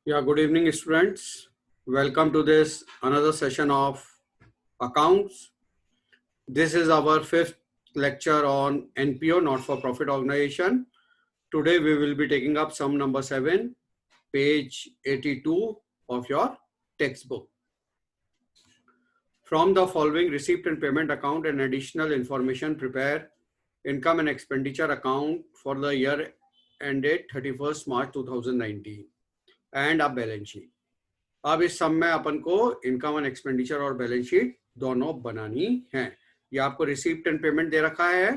Yeah, good evening, students. Welcome to this another session of accounts. This is our fifth lecture on NPO, not-for-profit organization. Today we will be taking up sum number 7, page 82 of your textbook. From the following receipt and payment account and additional information, prepare income and expenditure account for the year ended 31st March 2019 and a balance sheet. अब इस सम में अपन को income and expenditure और balance sheet दोनों बनानी है। ये आपको रिसीप्ट एंड पेमेंट दे रखा है।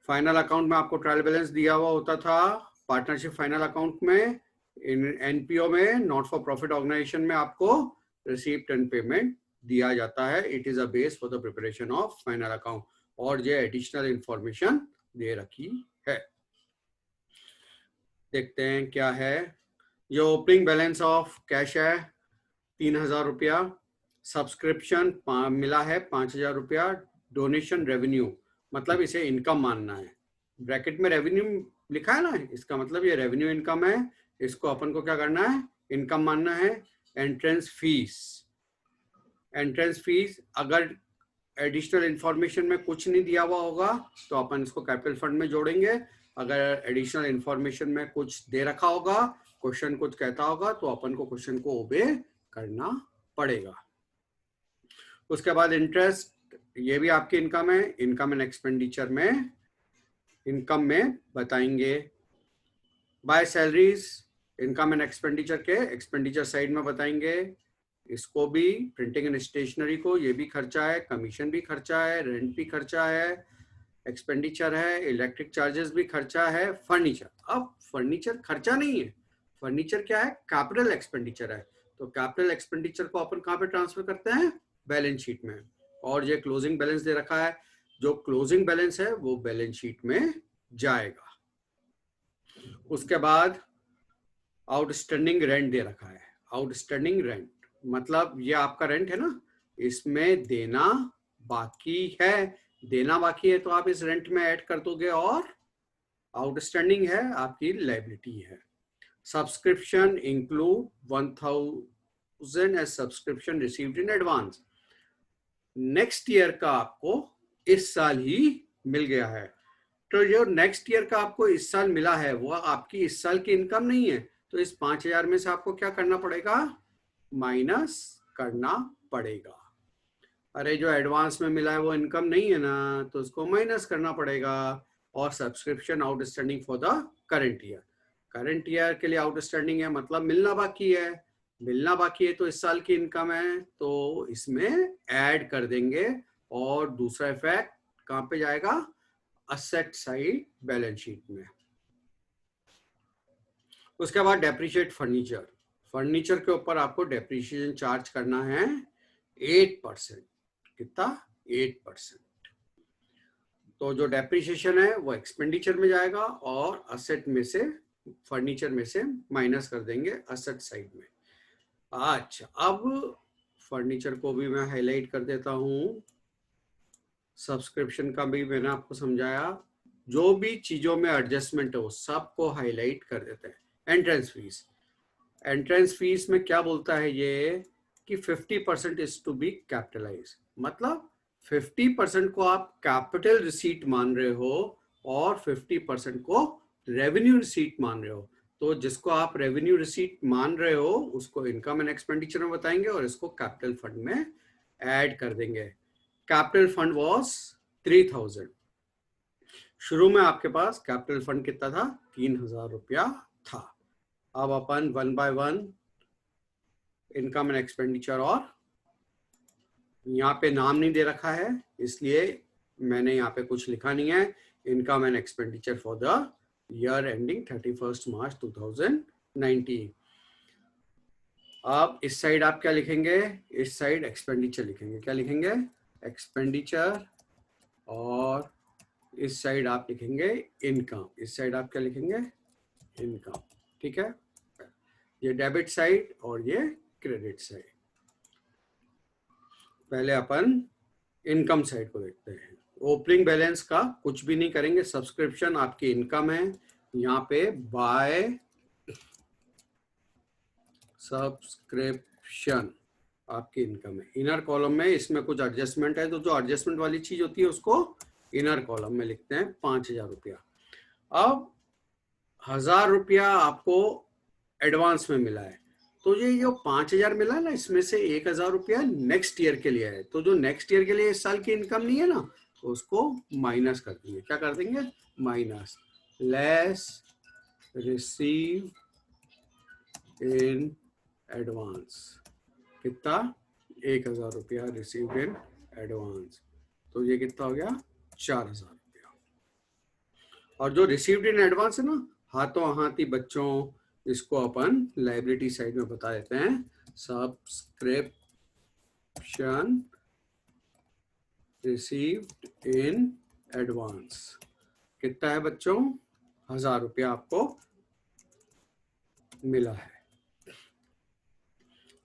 फाइनल अकाउंट में आपको ट्रायल बैलेंस दिया हुआ होता था। पार्टनरशिप फाइनल अकाउंट में, एनपीओ में, नॉट फॉर प्रॉफिट ऑर्गेनाइजेशन में आपको रिसीप्ट एंड पेमेंट दिया जाता है। It is a base for the preparation of final account और ये एडिशनल इंफॉर्मेशन दे रखी है। देखते हैं क्या है। जो ओपनिंग बैलेंस ऑफ कैश है 3000 रुपया, सब्सक्रिप्शन मिला है 5000 रुपया, डोनेशन रेवेन्यू मतलब इसे इनकम मानना है। ब्रैकेट में रेवेन्यू लिखा है ना, इसका मतलब ये रेवेन्यू इनकम है। इसको अपन को क्या करना है, इनकम मानना है। एंट्रेंस फीस, एंट्रेंस फीस अगर एडिशनल इंफॉर्मेशन में कुछ नहीं दिया हुआ होगा तो अपन इसको कैपिटल फंड में जोड़ेंगे। अगर एडिशनल इंफॉर्मेशन में कुछ दे रखा होगा, क्वेश्चन कुछ कहता होगा, तो अपन को क्वेश्चन को ओबे करना पड़ेगा। उसके बाद इंटरेस्ट, ये भी आपकी इनकम है। इनकम एंड एक्सपेंडिचर में, इनकम में बताएंगे। By salaries, income and expenditure के एक्सपेंडिचर साइड में बताएंगे। इसको भी, प्रिंटिंग एंड स्टेशनरी को, ये भी खर्चा है, कमीशन भी खर्चा है, रेंट भी खर्चा है, एक्सपेंडिचर है, इलेक्ट्रिक चार्जेस भी खर्चा है। फर्नीचर, अब फर्नीचर खर्चा नहीं है, फर्नीचर क्या है, कैपिटल एक्सपेंडिचर है। तो कैपिटल एक्सपेंडिचर को अपन कहाँ पे ट्रांसफर करते हैं, बैलेंस शीट में। और ये क्लोजिंग बैलेंस दे रखा है, जो क्लोजिंग बैलेंस है वो बैलेंस शीट में जाएगा। उसके बाद आउटस्टैंडिंग रेंट दे रखा है। आउटस्टैंडिंग रेंट मतलब ये आपका रेंट है ना, इसमें देना बाकी है। देना बाकी है तो आप इस रेंट में ऐड कर दोगे और आउटस्टैंडिंग है, आपकी लायबिलिटी है। Subscription include 1000 as subscription received in advance. Next year का आपको इस साल ही मिल गया है, तो जो नेक्स्ट ईयर का आपको इस साल मिला है वो आपकी इस साल की इनकम नहीं है। तो इस 5000 में से आपको क्या करना पड़ेगा, माइनस करना पड़ेगा। अरे जो एडवांस में मिला है वो इनकम नहीं है ना, तो उसको माइनस करना पड़ेगा। और subscription outstanding for the current year, current year के लिए आउटस्टैंडिंग है मतलब मिलना बाकी है। मिलना बाकी है तो इस साल की इनकम है, तो इसमें ऐड कर देंगे। और दूसरा इफेक्ट कहां पे जाएगा, असेट साइड बैलेंस शीट में। उसके बाद डेप्रिशिएट फर्नीचर, फर्नीचर के ऊपर आपको डेप्रिशिएशन चार्ज करना है 8%। कितना, 8%। तो जो डेप्रिशिएशन है वो एक्सपेंडिचर में जाएगा और असेट में से, फर्नीचर में से माइनस कर देंगे असेट साइड में। अच्छा, अब फर्नीचर को भी मैं हाईलाइट कर देता हूं। सब्सक्रिप्शन का भी मैंने आपको समझाया। जो भी चीजों में एडजस्टमेंट है वो सबको हाईलाइट कर देते हैं। एंट्रेंस फीस, एंट्रेंस फीस में क्या बोलता है ये कि 50% इज टू बी कैपिटलाइज, मतलब 50% को आप कैपिटल रिसीट मान रहे हो और 50% को रेवेन्यू रिसीट मान रहे हो। तो जिसको आप रेवेन्यू रिसीट मान रहे हो उसको इनकम एंड एक्सपेंडिचर में बताएंगे और इसको कैपिटल फंड में ऐड कर देंगे। Capital fund was 3000। शुरू में आपके पास कैपिटल फंड कितना था, 3000 रुपया था। अब अपन 1 by 1 इनकम एंड एक्सपेंडिचर, और यहाँ पे नाम नहीं दे रखा है इसलिए मैंने यहाँ पे कुछ लिखा नहीं है। Income and expenditure for the year ending 31st मार्च 2019। अब इस साइड आप क्या लिखेंगे, इस साइड एक्सपेंडिचर लिखेंगे। क्या लिखेंगे, एक्सपेंडिचर। और इस साइड आप लिखेंगे इनकम। इस साइड आप क्या लिखेंगे, इनकम। ठीक है, ये डेबिट साइड और ये क्रेडिट साइड। पहले अपन इनकम साइड को देखते हैं। ओपनिंग बैलेंस का कुछ भी नहीं करेंगे, सब्सक्रिप्शन आपकी इनकम है। यहाँ पे बाय सब्सक्रिप्शन आपकी इनकम है। इनर कॉलम में इसमें कुछ एडजस्टमेंट है, तो जो एडजस्टमेंट वाली चीज होती है उसको इनर कॉलम में लिखते हैं 5,000 रुपया। अब 1,000 रुपया आपको एडवांस में मिला है, तो ये जो 5,000 मिला है ना, इसमें से 1,000 रुपया नेक्स्ट ईयर के लिए है। तो जो नेक्स्ट ईयर के लिए इस साल की इनकम नहीं है ना, तो उसको माइनस कर देंगे। क्या कर देंगे? Minus less receive in advance. कितना? 1,000 रुपया रिसीव इन एडवांस। तो ये कितना हो गया? 4,000 रुपया। और जो रिसीव्ड इन एडवांस है ना, हाथों हाथी बच्चों, इसको अपन लाइबिलिटी साइड में बता देते हैं सब्सक्रिप्शन रिसीव्ड इन एडवांस। कितना है बच्चों? 1,000 रुपया आपको मिला है।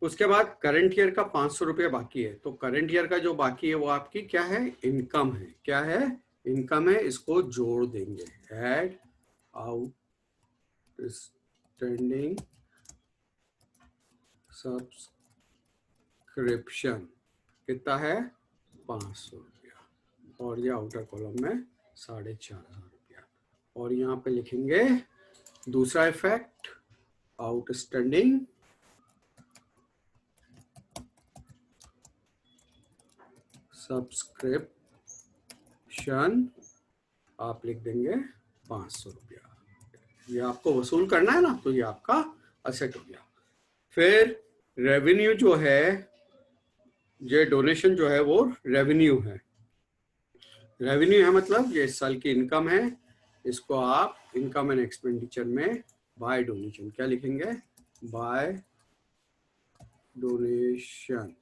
उसके बाद करंट ईयर का 500 रुपया बाकी है। तो करंट ईयर का जो बाकी है वो आपकी क्या है? इनकम है। क्या है? इनकम है। इसको जोड़ देंगे, एड आउटस्टैंडिंग सब्सक्रिप्शन। कितना है? 500 रुपया। और ये आउटर कॉलम में 4,500 रुपया। और यहाँ पे लिखेंगे दूसरा इफेक्ट, आउटस्टैंडिंग सब्सक्रिप्शन। आप लिख देंगे 500 रुपया। ये आपको वसूल करना है ना, तो ये आपका असेट हो गया। फिर रेवेन्यू जो है, ये डोनेशन जो है वो रेवेन्यू है। रेवेन्यू है मतलब ये इस साल की इनकम है। इसको आप इनकम एंड एक्सपेंडिचर में बाय डोनेशन क्या लिखेंगे? By donation.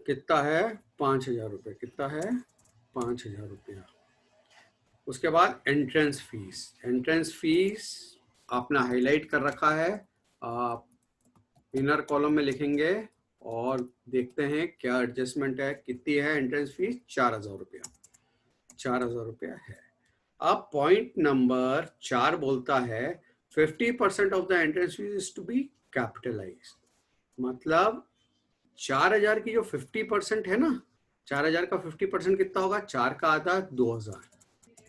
कितना है? 5,000 रुपये। कितना है? 5,000 रुपया। उसके बाद एंट्रेंस फीस। एंट्रेंस फीस आपने हाईलाइट कर रखा है, आप इनर कॉलम में लिखेंगे और देखते हैं क्या एडजस्टमेंट है। कितनी है एंट्रेंस फीस? 4,000 रुपया। 4,000 रुपया है। अब पॉइंट नंबर 4 बोलता है 50% of the entrance fees is to be capitalize. मतलब 4,000 की जो 50% है ना, 4,000 का 50% कितना होगा? 4 का आधा 2,000।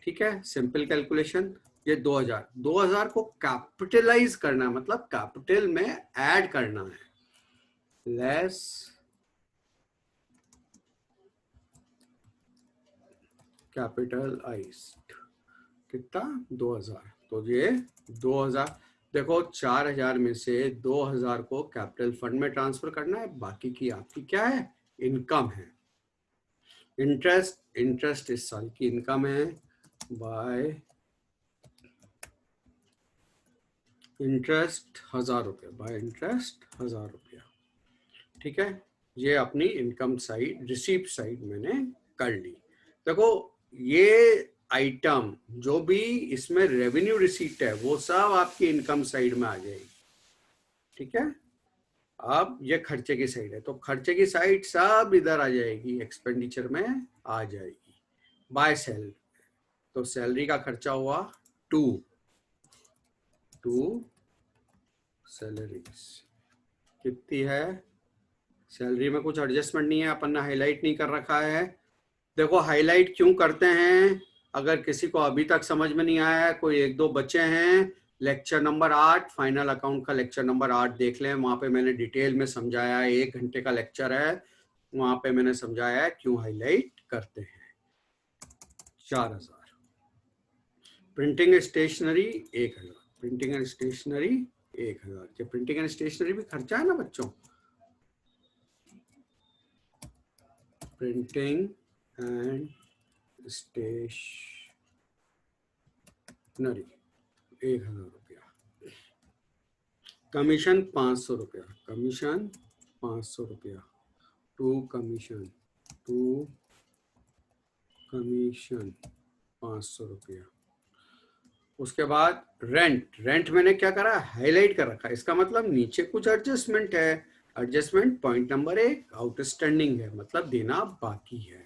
ठीक है, सिंपल कैलकुलेशन। ये 2,000 को कैपिटलाइज करना है, मतलब कैपिटल में ऐड करना है। Less capitalised. कितना? 2,000। तो ये 2,000, देखो 4,000 में से 2,000 को कैपिटल फंड में ट्रांसफर करना है, बाकी की आपकी क्या है? इनकम है। इंटरेस्ट इस साल की इनकम है। बाय इंटरेस्ट 1,000 रुपया। बाय इंटरेस्ट 1,000 रुपया। ठीक है, ये अपनी इनकम साइड, रिसीप्ट साइड मैंने कर ली। देखो ये आइटम जो भी इसमें रेवेन्यू रिसीप्ट है वो सब आपकी इनकम साइड में आ जाएगी। ठीक है, अब ये खर्चे की साइड है, तो खर्चे की साइड सब इधर आ जाएगी, एक्सपेंडिचर में आ जाएगी। बाय सैलरी, तो सैलरी का खर्चा हुआ 2 सैलरीज। कितनी है? सैलरी में कुछ एडजस्टमेंट नहीं है, अपन ने हाईलाइट नहीं कर रखा है। देखो हाईलाइट क्यों करते हैं, अगर किसी को अभी तक समझ में नहीं आया है, कोई 1-2 बच्चे हैं, लेक्चर नंबर 8 फाइनल अकाउंट का लेक्चर नंबर 8 देख लें, वहां पे मैंने डिटेल में समझाया है। 1 घंटे का लेक्चर है, वहां पे मैंने समझाया है क्यों हाईलाइट करते हैं। 4,000। Printing stationery 1,000। Printing and stationery 1,000। ये प्रिंटिंग एंड स्टेशनरी भी खर्चा है ना बच्चों। प्रिंटिंग एंड स्टेशनरी 1,000 रुपया। कमीशन 500 रुपया। कमीशन 500 रुपया। टू कमीशन 500 रुपया। उसके बाद रेंट मैंने क्या करा? हाईलाइट कर रखा है। इसका मतलब नीचे कुछ एडजस्टमेंट है। एडजस्टमेंट पॉइंट नंबर 1 आउटस्टैंडिंग है, मतलब देना बाकी है।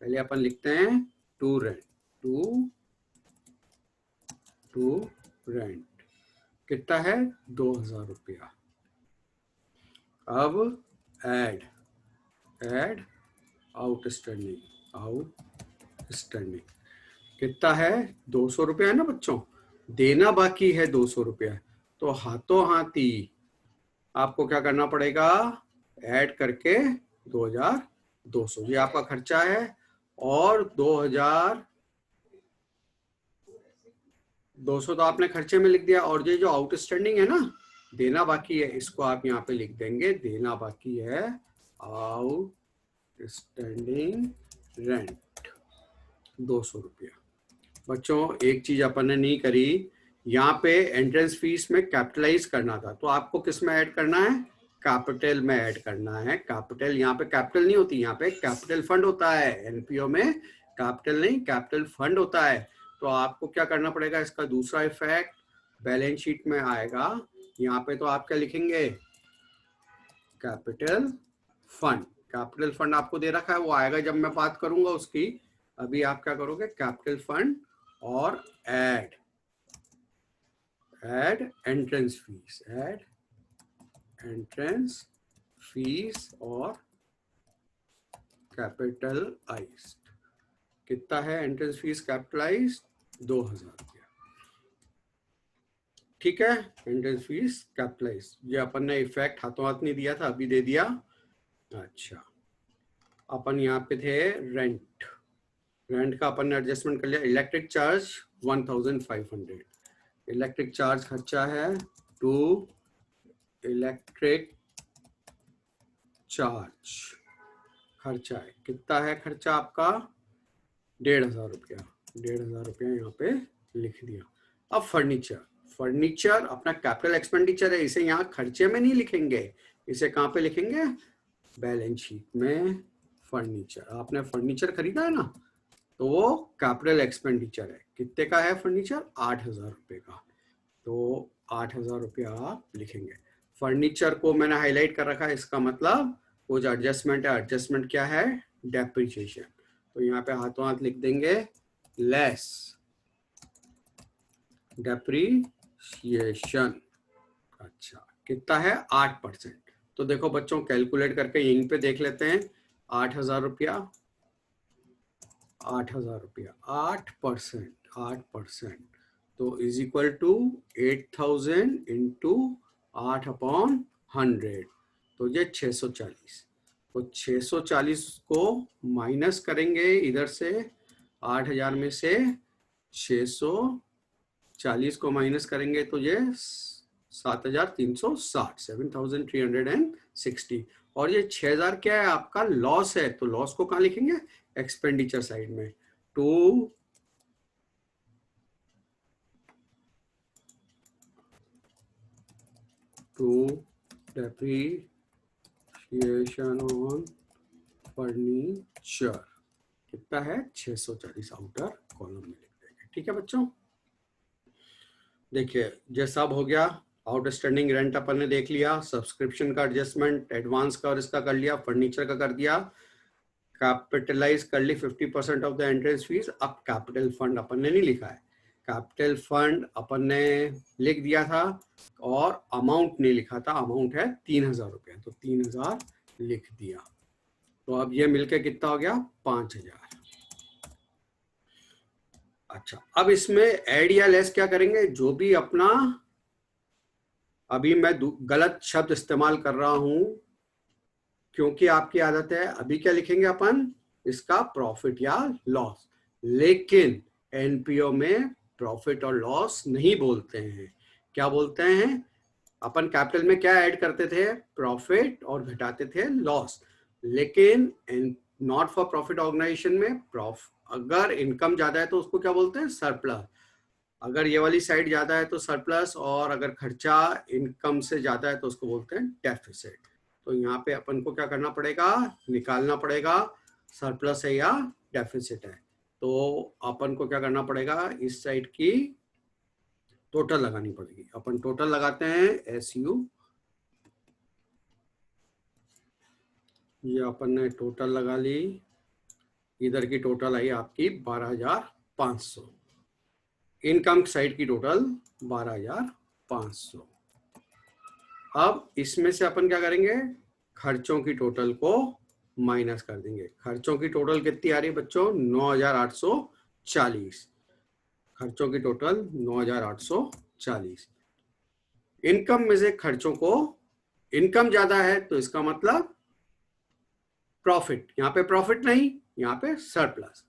पहले अपन लिखते हैं टू रेंट। कितना है 2000 रुपया। अब ऐड आउटस्टैंडिंग कितना है 200 रुपया है ना बच्चों, देना बाकी है 200 रुपया। तो हाथों हाथी आपको क्या करना पड़ेगा, ऐड करके 2200 ये आपका खर्चा है, और 2200 तो आपने खर्चे में लिख दिया, और ये जो आउटस्टैंडिंग है ना, देना बाकी है, इसको आप यहाँ पे लिख देंगे, देना बाकी है आउटस्टैंडिंग रेंट 200 रुपया। बच्चों एक चीज अपन ने नहीं करी, यहाँ पे एंट्रेंस फीस में कैपिटलाइज करना था, तो आपको किस में ऐड करना है, कैपिटल में ऐड करना है। कैपिटल यहाँ पे कैपिटल नहीं होती, यहाँ पे कैपिटल फंड होता है, एनपीओ में कैपिटल नहीं कैपिटल फंड होता है। तो आपको क्या करना पड़ेगा, इसका दूसरा इफेक्ट बैलेंस शीट में आएगा। यहाँ पे तो आप क्या लिखेंगे, कैपिटल फंड। कैपिटल फंड आपको दे रखा है, वो आएगा जब मैं बात करूंगा उसकी। अभी आप क्या करोगे, कैपिटल फंड और ऐड एंट्रेंस फीस और कैपिटलाइज्ड। कितना है एंट्रेंस फीस कैपिटलाइज्ड 2000 रुपया। ठीक है, एंट्रेंस फीस कैपिटलाइज्ड, ये अपन ने इफेक्ट हाथों हाथ नहीं दिया था, अभी दे दिया। अच्छा, अपन यहाँ पे थे रेंट का अपन ने एडजस्टमेंट कर लिया। इलेक्ट्रिक चार्ज 1500, इलेक्ट्रिक चार्ज खर्चा है टू इलेक्ट्रिक चार्ज खर्चा है, कितना है खर्चा आपका 1500 रुपया। 1500 रुपया यहाँ पे लिख दिया। अब फर्नीचर अपना कैपिटल एक्सपेंडिचर है, इसे यहाँ खर्चे में नहीं लिखेंगे, इसे कहाँ पे लिखेंगे, बैलेंस शीट में। फर्नीचर आपने फर्नीचर खरीदा है ना, तो वो कैपिटल एक्सपेंडिचर है। कितने का है फर्नीचर, 8000 रुपये का, तो 8000 रुपया आप लिखेंगे। फर्नीचर को मैंने हाईलाइट कर रखा है, इसका मतलब वो जो एडजस्टमेंट है, एडजस्टमेंट क्या है, डेप्रिसिएशन। तो यहाँ पे हाथों हाथ लिख देंगे लेस डेप्रिसिएशन। अच्छा, कितना है 8%। तो देखो बच्चों कैलकुलेट करके यहीं पे देख लेते हैं, 8000 रुपया 8%, तो इज इक्वल टू 8000 इंटू 8/100, तो ये 640। तो 640 को माइनस करेंगे इधर से, 8000 में से 640 को माइनस करेंगे तो ये 7360, 7360। और ये 6000 क्या है आपका लॉस है, तो लॉस को कहाँ लिखेंगे, एक्सपेंडिचर साइड में। टू डेप्रिसिएशन ऑन फर्नीचर कितना है 640, आउटर कॉलम में लिख देंगे। ठीक है बच्चों, देखिए ये सब हो गया। आउटस्टैंडिंग रेंट अपन ने देख लिया, सब्सक्रिप्शन का एडजस्टमेंट एडवांस का और इसका कर लिया, फर्नीचर का कर दिया, कैपिटलाइज कर ली 50% ऑफ द एंट्रेंस फीस। अब कैपिटल फंड अपन ने नहीं लिखा है, कैपिटल फंड अपन ने लिख दिया था और अमाउंट नहीं लिखा था, अमाउंट है 3000 रुपया, तो 3000 लिख दिया। तो अब ये मिलके कितना हो गया 5000। अच्छा, अब इसमें ऐड या लेस क्या करेंगे, जो भी अपना, अभी मैं गलत शब्द इस्तेमाल कर रहा हूं क्योंकि आपकी आदत है, अभी क्या लिखेंगे अपन, इसका प्रॉफिट या लॉस, लेकिन एनपीओ में प्रॉफिट और लॉस नहीं बोलते हैं। क्या बोलते हैं, अपन कैपिटल में क्या ऐड करते थे, प्रॉफिट, और घटाते थे लॉस। लेकिन नॉट फॉर प्रॉफिट ऑर्गेनाइजेशन में अगर इनकम ज्यादा है तो उसको क्या बोलते हैं, सरप्लस। अगर ये वाली साइड ज्यादा है तो सरप्लस, और अगर खर्चा इनकम से ज्यादा है तो उसको बोलते हैं डेफिसिट। तो यहाँ पे अपन को क्या करना पड़ेगा, निकालना पड़ेगा सरप्लस है या डेफिसिट है। तो अपन को क्या करना पड़ेगा, इस साइड की टोटल लगानी पड़ेगी। अपन टोटल लगाते हैं SU, ये अपन ने टोटल लगा ली, इधर की टोटल आई आपकी 12500, इनकम साइड की टोटल 12500। 500। अब इसमें से अपन क्या करेंगे, खर्चों की टोटल को माइनस कर देंगे। खर्चों की टोटल कितनी आ रही है बच्चों, 9840। खर्चों की टोटल 9840। इनकम में से खर्चों को, इनकम ज्यादा है तो इसका मतलब प्रॉफिट, यहां पे प्रॉफिट नहीं, यहां पे सरप्लस।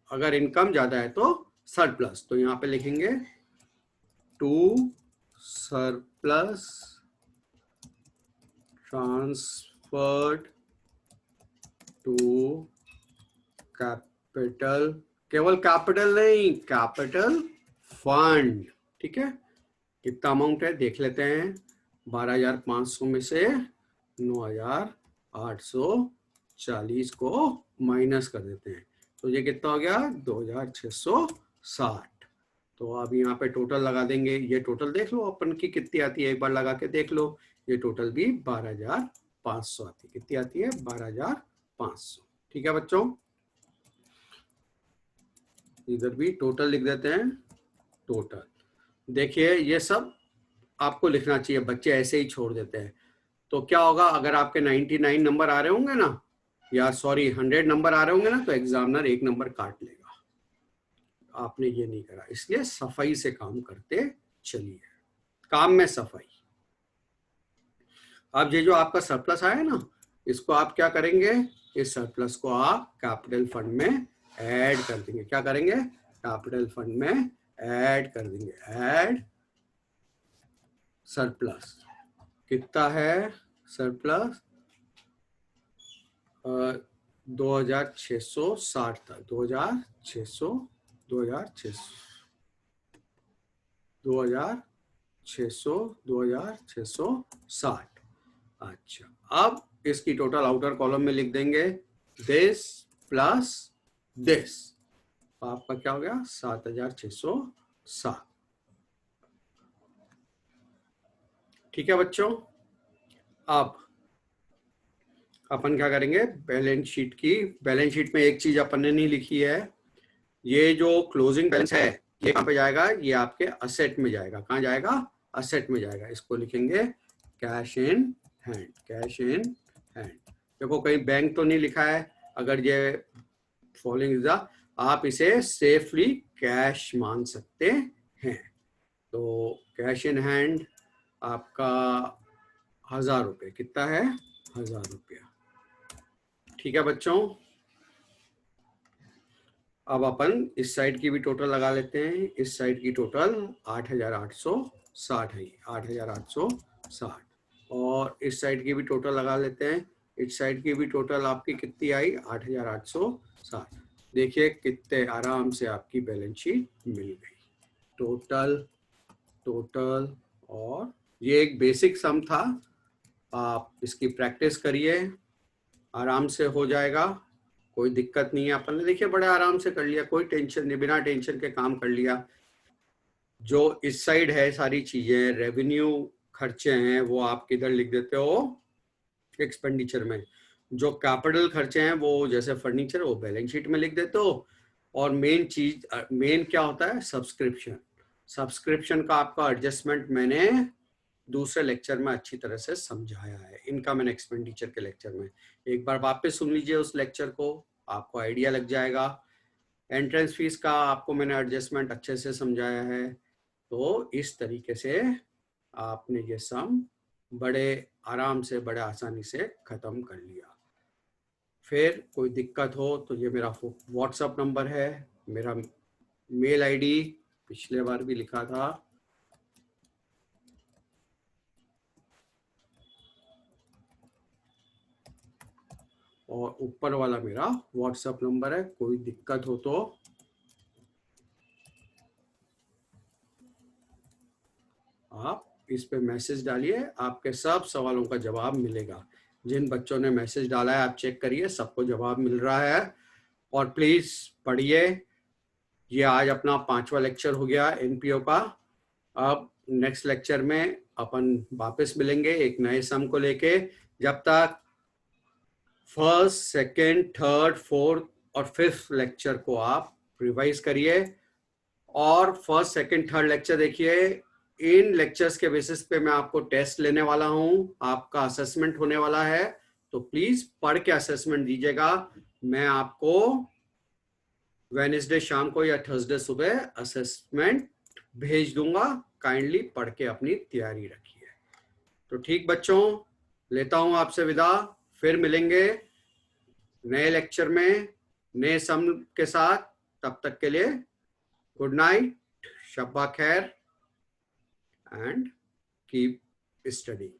अगर इनकम ज्यादा है तो सरप्लस, तो यहां पे लिखेंगे to surplus transferred to capital, केवल कैपिटल नहीं, कैपिटल फंड। ठीक है, कितना अमाउंट है देख लेते हैं। 12,500 में से 9,840 को माइनस कर देते हैं, तो ये कितना हो गया, 2,660। तो अब यहाँ पे टोटल लगा देंगे। ये टोटल देख लो अपन की कितनी आती है, एक बार लगा के देख लो। ये टोटल भी 12,500 आती है। कितनी आती है, 12,500। ठीक है बच्चों, इधर भी टोटल लिख देते हैं। टोटल देखिए, ये सब आपको लिखना चाहिए, बच्चे ऐसे ही छोड़ देते हैं। तो क्या होगा, अगर आपके 99 नंबर आ रहे होंगे ना, या सॉरी 100 नंबर आ रहे होंगे ना, तो एग्जामिनर 1 नंबर काट लेगा। आपने ये नहीं करा, इसलिए सफाई से काम करते चलिए, काम में सफाई। अब ये जो आपका सरप्लस आया ना, इसको आप क्या करेंगे, इस सरप्लस को आप कैपिटल फंड में ऐड कर देंगे। क्या करेंगे, कैपिटल फंड में ऐड कर देंगे। ऐड सरप्लस, कितना है सरप्लस, 2,660 था। 2,600, 2,660। अच्छा, अब इसकी टोटल आउटर कॉलम में लिख देंगे दिस प्लस दिस। आपका क्या हो गया, 7,607। ठीक है बच्चों, अब अपन क्या करेंगे, बैलेंस शीट में एक चीज अपन ने नहीं लिखी है। ये जो क्लोजिंग बैलेंस है, ये कहां पे जाएगा, ये आपके असेट में जाएगा। कहां जाएगा, असेट में जाएगा। इसको लिखेंगे cash in hand. Cash in hand, देखो कहीं बैंक तो नहीं लिखा है। अगर ये फॉलोइंग इज द, आप इसे सेफली कैश मान सकते हैं। तो कैश इन हैंड आपका 1,000 रुपये, कितना है, 1,000 रुपया। ठीक है बच्चों, अब अपन इस साइड की भी टोटल लगा लेते हैं। इस साइड की टोटल 8,860 है, 8,860। और इस साइड की भी टोटल लगा लेते हैं। इस साइड की भी टोटल आपकी कितनी आई, 8,860। देखिए कितने आराम से आपकी बैलेंस शीट मिल गई। टोटल, टोटल, और ये एक बेसिक सम था, आप इसकी प्रैक्टिस करिए, आराम से हो जाएगा, कोई दिक्कत नहीं है। अपन ने देखिए बड़े आराम से कर लिया, कोई टेंशन नहीं, बिना टेंशन के काम कर लिया। जो इस साइड है सारी चीजें, रेवेन्यू खर्चे हैं, वो आप किधर लिख देते हो, एक्सपेंडिचर में। जो कैपिटल खर्चे हैं, वो जैसे फर्नीचर, वो बैलेंस शीट में लिख देते हो। और मेन चीज, मेन क्या होता है, सब्सक्रिप्शन। सब्सक्रिप्शन का आपका एडजस्टमेंट मैंने दूसरे लेक्चर में अच्छी तरह से समझाया है, इनकम एंड एक्सपेंडिचर के लेक्चर में। एक बार वापस सुन लीजिए उस लेक्चर को, आपको आइडिया लग जाएगा। एंट्रेंस फीस का आपको मैंने एडजस्टमेंट अच्छे से समझाया है। तो इस तरीके से आपने ये सम बड़े आराम से, बड़े आसानी से खत्म कर लिया। फिर कोई दिक्कत हो तो ये मेरा व्हाट्सएप नंबर है, मेरा मेल आईडी पिछले बार भी लिखा था, और ऊपर वाला मेरा व्हाट्सएप नंबर है। कोई दिक्कत हो तो आप इस पे मैसेज डालिए, आपके सब सवालों का जवाब मिलेगा। जिन बच्चों ने मैसेज डाला है आप चेक करिए, सबको जवाब मिल रहा है। और प्लीज पढ़िए। ये आज अपना 5वां लेक्चर हो गया एनपीओ का। अब नेक्स्ट लेक्चर में अपन वापस मिलेंगे एक नए सम को लेके। जब तक फर्स्ट, सेकेंड, थर्ड, फोर्थ और फिफ्थ लेक्चर को आप रिवाइज करिए। और फर्स्ट, सेकेंड, थर्ड लेक्चर देखिए, इन लेक्चर्स के बेसिस पे मैं आपको टेस्ट लेने वाला हूं, आपका असेसमेंट होने वाला है, तो प्लीज पढ़ के असेसमेंट दीजिएगा। मैं आपको वेडनेसडे शाम को या थर्सडे सुबह असेसमेंट भेज दूंगा। काइंडली पढ़ के अपनी तैयारी रखिए। तो ठीक बच्चों, लेता हूं आपसे विदा, फिर मिलेंगे नए लेक्चर में नए सम के साथ। तब तक के लिए गुड नाइट, शब्बा खैर, एंड कीप स्टडी।